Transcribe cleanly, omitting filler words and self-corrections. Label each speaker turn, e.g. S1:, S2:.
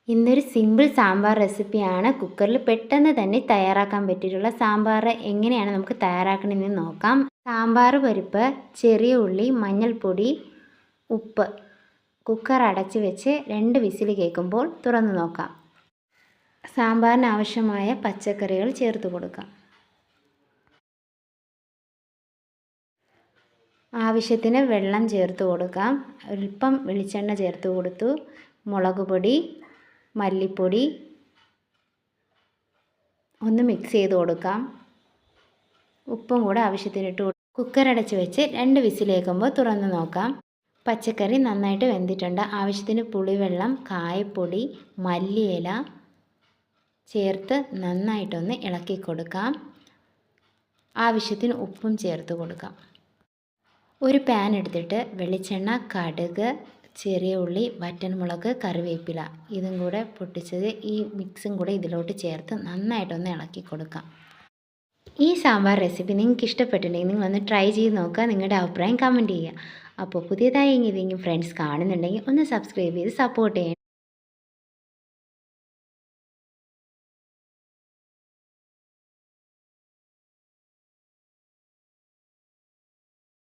S1: ഇന്നൊരു സിമ്പിൾ സാമ്പാർ റെസിപ്പിയാണ്. കുക്കറിൽ പെട്ടെന്ന് തന്നെ തയ്യാറാക്കാൻ പറ്റിയിട്ടുള്ള സാമ്പാർ എങ്ങനെയാണ് നമുക്ക് തയ്യാറാക്കണമെന്ന് നോക്കാം. സാമ്പാർ പരിപ്പ്, ചെറിയ ഉള്ളി, മഞ്ഞൾപ്പൊടി, ഉപ്പ്. കുക്കർ അടച്ച് വെച്ച് 2 വിസിൽ കേൾക്കുമ്പോൾ തുറന്ന് നോക്കാം. സാമ്പാറിന് ആവശ്യമായ പച്ചക്കറികൾ ചേർത്ത് കൊടുക്കാം. ആവശ്യത്തിന് വെള്ളം ചേർത്ത് കൊടുക്കാം. അല്പം വെളിച്ചെണ്ണ ചേർത്ത് കൊടുത്തു. മുളക് പൊടി, മല്ലിപ്പൊടി ഒന്ന് മിക്സ് ചെയ്ത് കൊടുക്കാം. ഉപ്പും കൂടെ ആവശ്യത്തിന് ഇട്ട് കുക്കർ അടച്ച് വെച്ച് 2 വിസിലേക്കുമ്പോൾ തുറന്ന് നോക്കാം. പച്ചക്കറി നന്നായിട്ട് വെന്തിട്ടുണ്ട്. ആവശ്യത്തിന് പുളിവെള്ളം, കായപ്പൊടി, മല്ലിയില ചേർത്ത് നന്നായിട്ടൊന്ന് ഇളക്കി കൊടുക്കാം. ആവശ്യത്തിന് ഉപ്പും ചേർത്ത് കൊടുക്കാം. ഒരു പാൻ എടുത്തിട്ട് വെളിച്ചെണ്ണ, കടുക്, ചെറിയ ഉള്ളി, വറ്റൻമുളക്, കറിവേപ്പില ഇതും കൂടെ പൊട്ടിച്ചത് ഈ മിക്സും കൂടെ ഇതിലോട്ട് ചേർത്ത് നന്നായിട്ടൊന്ന് ഇളക്കി കൊടുക്കാം. ഈ സാമ്പാർ റെസിപ്പി നിങ്ങൾക്ക് ഇഷ്ടപ്പെട്ടിട്ടുണ്ടെങ്കിൽ നിങ്ങളൊന്ന് ട്രൈ ചെയ്ത് നോക്കുക. നിങ്ങളുടെ അഭിപ്രായം കമൻറ്റ് ചെയ്യുക. അപ്പോൾ പുതിയതായി ഏതെങ്കിലും ഫ്രണ്ട്സ് കാണുന്നുണ്ടെങ്കിൽ ഒന്ന് സബ്സ്ക്രൈബ് ചെയ്ത് സപ്പോർട്ട് ചെയ്യണം.